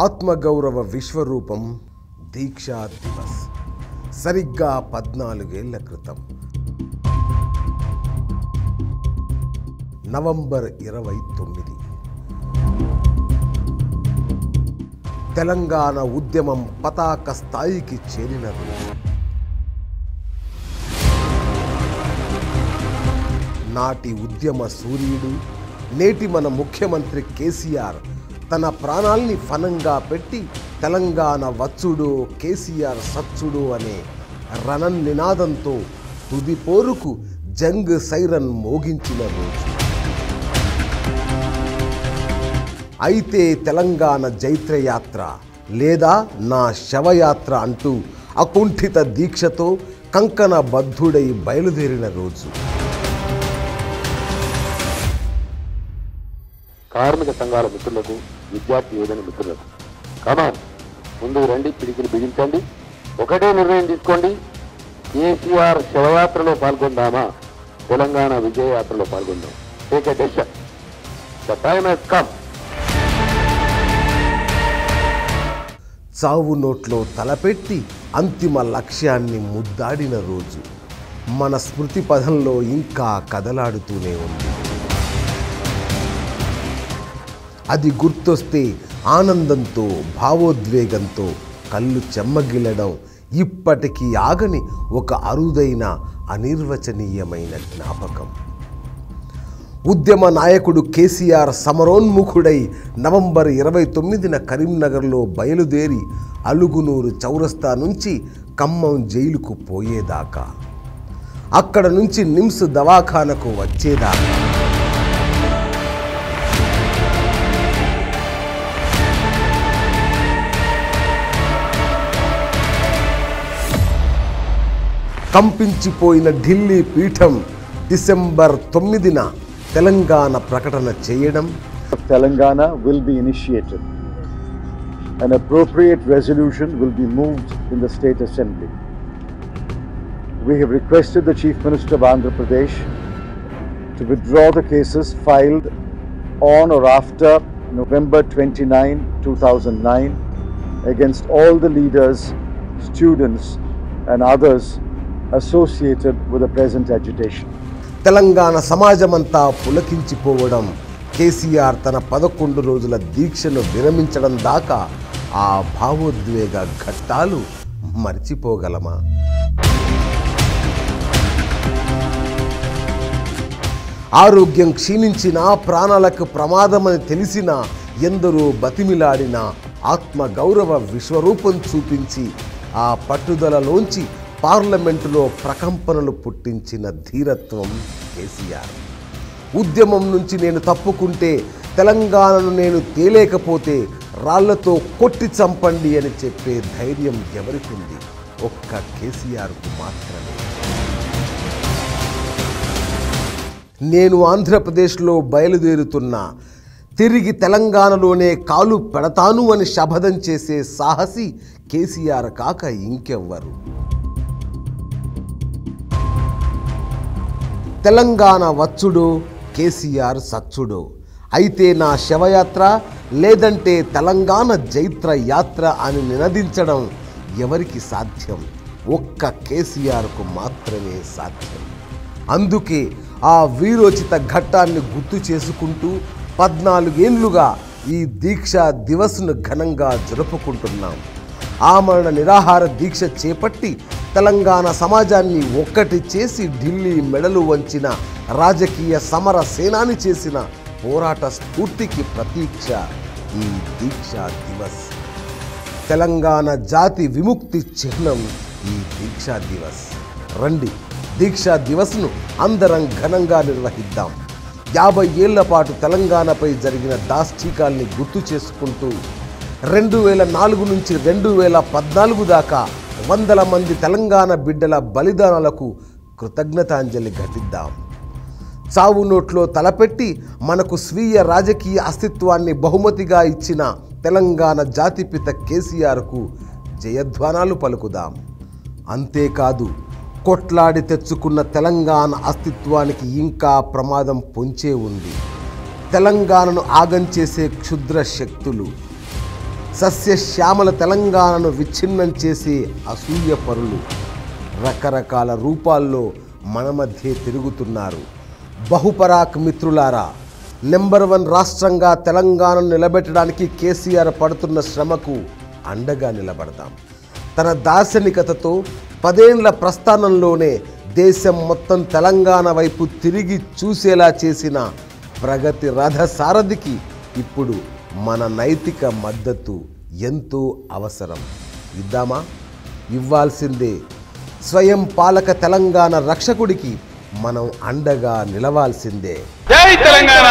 ఆత్మగౌరవ విశ్వరూపం దీక్షా దివస్ సరిగ్గా 14 ఏళ్ల క్రితం నవంబర్ 29 తెలంగాణ ఉద్యమం పతాక స్థాయికి చేరిన రోజు. నాటి ఉద్యమ సూర్యుడు నేటి మన ముఖ్యమంత్రి కేసీఆర్ తన ప్రాణాల్ని ఫనంగా పెట్టి తెలంగాణ వచ్చుడు కేసీఆర్ సచ్చుడు అనే రణన్ నినాదంతో తుది పోరుకు జంగ్ సైరన్ మోగించిన రోజు. అయితే తెలంగాణ జైత్రయాత్ర లేదా నా శవయాత్ర అంటూ అకుంఠిత దీక్షతో కంకణ బద్ధుడై బయలుదేరిన రోజు. కార్మిక సంఘాల మిత్రులకు, విద్యార్థి యోజన మిత్రులకు, కమాన్ ముందు రండి, పిడికిలు బిగించండి, ఒకటే నిర్ణయం తీసుకోండి. కేసీఆర్ శవయాత్రలో పాల్గొందామా, తెలంగాణ విజయయాత్రలో పాల్గొందాం. Take a decision. The time has come. చావు నోట్లో తలపెట్టి అంతిమ లక్ష్యాన్ని ముద్దాడిన రోజు మన స్మృతి పథంలో ఇంకా కదలాడుతూనే ఉంది. అది గుర్తొస్తే ఆనందంతో భావోద్వేగంతో కళ్ళు చెమ్మగిల్లడం ఇప్పటికీ ఆగని ఒక అరుదైన అనిర్వచనీయమైన జ్ఞాపకం. ఉద్యమ నాయకుడు కేసీఆర్ సమరోన్ముఖుడై నవంబర్ 29న కరీంనగర్లో బయలుదేరి అలుగునూరు చౌరస్తా నుంచి ఖమ్మం జైలుకు పోయేదాకా, అక్కడ నుంచి నిమ్స్ దవాఖానకు వచ్చేదాకా కంపించిపోయిన ఢిల్లీ పీఠం డిసెంబర్ 9న తెలంగాణ ప్రకటన చేయడం. Telangana will be initiated. An appropriate resolution will be moved in the State Assembly. We have requested the Chief Minister of Andhra Pradesh to withdraw the cases filed on or after November 29, 2009 against all the leaders, students and others associated with the present agitation. Telangana సమాజమంతా పులకించిపోవడం, KCR తన 11 రోజుల దీక్షను విరమించడం దాకా ఆ భావోద్వేగ ఘట్టాలు మర్చిపోగలమా? ఆరోగ్యం క్షీణించిన, ప్రాణాలకు ప్రమాదమని తెలిసిన ఎందరో బతిమిలాడిన ఆత్మగౌరవ విశ్వరూపం చూపించి ఆ పట్టుదలలోంచి పార్లమెంటులో ప్రకంపనలు పుట్టించిన ధీరత్వం కేసీఆర్. ఉద్యమం నుంచి నేను తప్పుకుంటే, తెలంగాణను నేను తేలేకపోతే రాళ్లతో కొట్టి చంపండి అని చెప్పే ధైర్యం ఎవరికుంది? ఒక్క కేసీఆర్కు మాత్రమే. నేను ఆంధ్రప్రదేశ్లో బయలుదేరుతున్నా, తిరిగి తెలంగాణలోనే కాలు పెడతాను అని శపథం చేసే సాహసి కేసీఆర్ కాక ఇంకెవ్వరు? తెలంగాణ వచ్చుడో కేసీఆర్ సచ్చుడో, అయితే నా శవయాత్ర లేదంటే తెలంగాణ జైత్ర యాత్ర అని నినదించడం ఎవరికి సాధ్యం? ఒక్క కేసీఆర్కు మాత్రమే సాధ్యం. అందుకే ఆ వీరోచిత ఘట్టాన్ని గుర్తు చేసుకుంటూ 14 ఏళ్లుగా ఈ దీక్షా దివస్ను ఘనంగా జరుపుకుంటున్నాం. ఆమరణ నిరాహార దీక్ష చేపట్టి తెలంగాణ సమాజాన్ని ఒక్కటి చేసి ఢిల్లీ మెడలు వంచిన రాజకీయ సమర సేనాని చేసిన పోరాట స్ఫూర్తికి ప్రతీక్ష ఈ దీక్షా దివస్. తెలంగాణ జాతి విముక్తి చిహ్నం ఈ దీక్షా దివస్. రండి, దీక్షా దివస్ను అందరం ఘనంగా నిర్వహిద్దాం. 50 ఏళ్ల పాటు తెలంగాణపై జరిగిన దాష్టీకాల్ని గుర్తు చేసుకుంటూ 2004 నుంచి 2014 దాకా వందల మంది తెలంగాణ బిడ్డల బలిదానాలకు కృతజ్ఞతాంజలి ఘటిద్దాం. చావు నోట్లో తలపెట్టి మనకు స్వీయ రాజకీయ అస్తిత్వాన్ని బహుమతిగా ఇచ్చిన తెలంగాణ జాతిపిత కేసీఆర్కు జయధ్వానాలు పలుకుదాం. అంతేకాదు, కొట్లాడి తెచ్చుకున్న తెలంగాణ అస్తిత్వానికి ఇంకా ప్రమాదం పొంచే ఉంది. తెలంగాణను ఆగం చేసే క్షుద్ర శక్తులు సస్యశ్యామల తెలంగాణను విచ్ఛిన్నం చేసే అసూయ పరులు రకరకాల రూపాల్లో మన మధ్య తిరుగుతున్నారు. బహుపరాక్ మిత్రులారా, నెంబర్ 1 రాష్ట్రంగా తెలంగాణను నిలబెట్టడానికి కేసీఆర్ పడుతున్న శ్రమకు అండగా నిలబడదాం. తన దార్శనికతతో 10 ఏళ్ల ప్రస్థానంలోనే దేశం మొత్తం తెలంగాణ వైపు తిరిగి చూసేలా చేసిన ప్రగతి రథ సారథికి ఇప్పుడు మన నైతిక మద్దతు ఎంతో అవసరం. ఇద్దామా? ఇవ్వాల్సిందే. స్వయం పాలక తెలంగాణ రక్షకుడికి మనం అండగా నిలవాల్సిందే. జై తెలంగాణ.